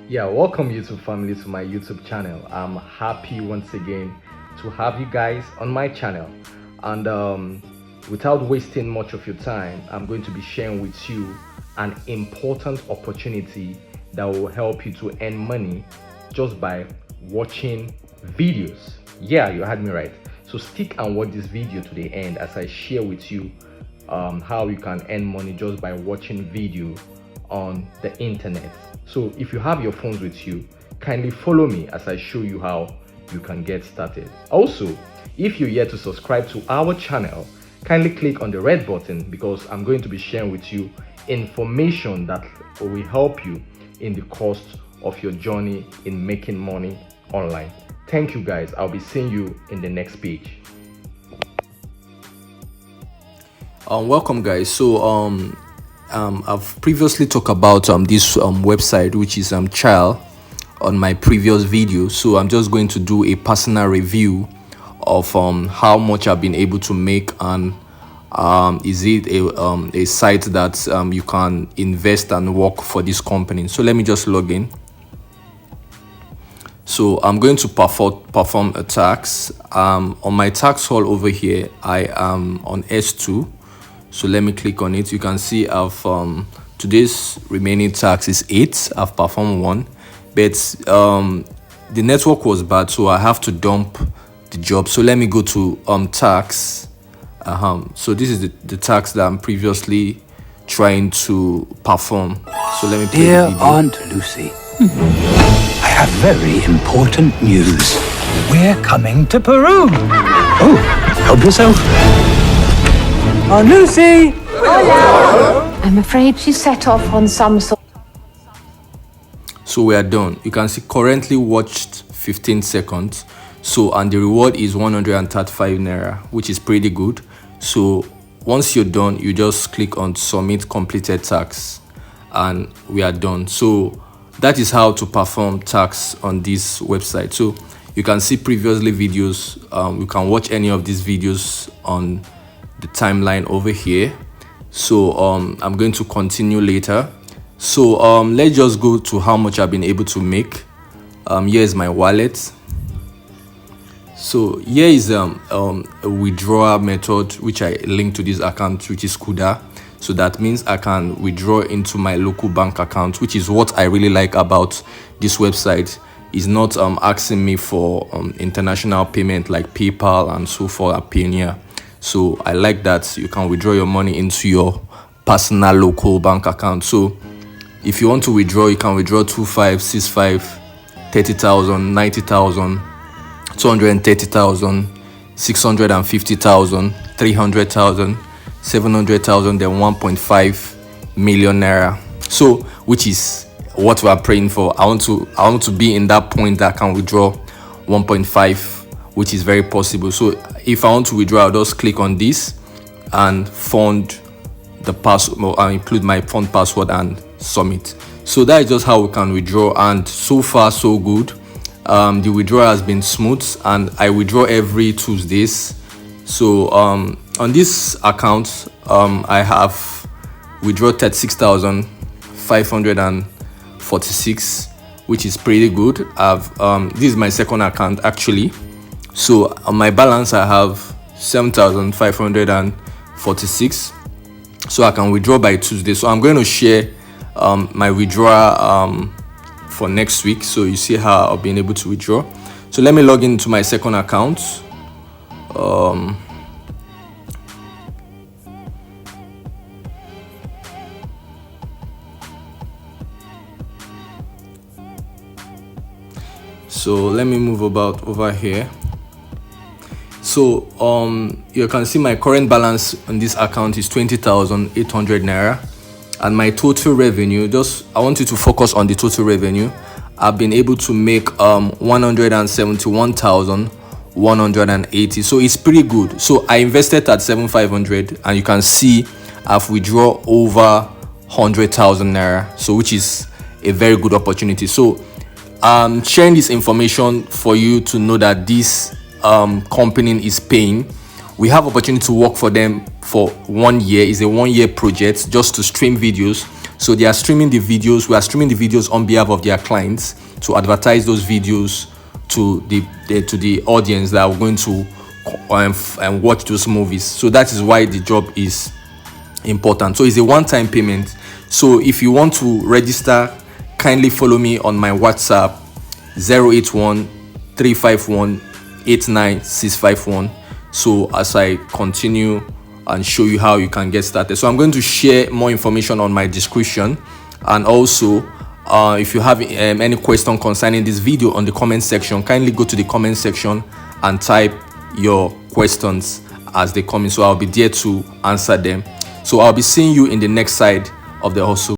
Yeah, welcome YouTube family to my YouTube channel. I'm happy once again to have you guys on my channel. And without wasting much of your time, I'm going to be sharing with you an important opportunity that will help you to earn money just by watching videos. Yeah, you heard me right. So stick and watch this video to the end as I share with you how you can earn money just by watching video on the internet. So if you have your phones with you, kindly follow me as I show you how you can get started. Also, if you're yet to subscribe to our channel, kindly click on the red button because I'm going to be sharing with you information that will help you in the course of your journey in making money online. Thank you guys. I'll be seeing you in the next page. Welcome guys. I've previously talked about this website, which is Cheil, on my previous video. So I'm just going to do a personal review of how much I've been able to make, and is it a site that you can invest and work for this company. So let me just log in. So I'm going to perform a tax. On my tax hall over here, I am on S2. So let me click on it. You can see I've today's remaining tax is 8. I've performed 1, but the network was bad, so I have to dump the job. So let me go to tax. So this is the tax that I'm previously trying to perform. So let me play Dear the video. Aunt Lucy, I have very important news. We're coming to Peru. Oh, help yourself. Aunt Lucy! I'm afraid she set off on some sort. So we are done. You can see currently watched 15 seconds. So, and the reward is 135 naira, which is pretty good. So once you're done, you just click on submit completed tax and we are done. So that is how to perform tax on this website. So you can see previously videos. You can watch any of these videos on the timeline over here. So I'm going to continue later. So let's just go to how much I've been able to make. Here is my wallet. So here is a withdrawal method which I link to this account, which is Kuda. So that means I can withdraw into my local bank account, which is what I really like about this website. Is not asking me for international payment like PayPal and so forth at Payoneer. So I like that you can withdraw your money into your personal local bank account. So if you want to withdraw, you can withdraw 25, 65, 30,000, 90,000, 230,000, 650,000, 300,000, 700,000, then 1.5 million naira. So which is what we are praying for. I want to be in that point that I can withdraw 1.5, which is very possible. So if I want to withdraw, I'll just click on this and fund the password. I'll include my fund password and submit. So that is just how we can withdraw, and so far so good. The withdrawal has been smooth, and I withdraw every Tuesdays. So on this account, I have withdraw 36,546, which is pretty good. This is my second account actually. So on my balance, I have 7,546. So I can withdraw by Tuesday. So I'm going to share my withdrawal for next week. So you see how I've been able to withdraw. So let me log into my second account. So let me move about over here. So you can see my current balance on this account is 20,800 naira, and my total revenue, I want you to focus on the total revenue. I've been able to make 171,180. So it's pretty good. So I invested at 7,500, and you can see I've withdrawn over 100,000 naira, so which is a very good opportunity. So I'm sharing this information for you to know that this company is paying. We have opportunity to work for them for 1 year. It's a 1-year project just to stream videos. So they are streaming the videos. We are streaming the videos on behalf of their clients to advertise those videos to the audience that are going to watch those movies. So that is why the job is important. So it's a one-time payment. So if you want to register, kindly follow me on my WhatsApp 081 351 89651. So as I continue and show you how you can get started, so I'm going to share more information on my description, and also if you have any question concerning this video on the comment section, kindly go to the comment section and type your questions as they come in, so I'll be there to answer them. So I'll be seeing you in the next side of the hustle.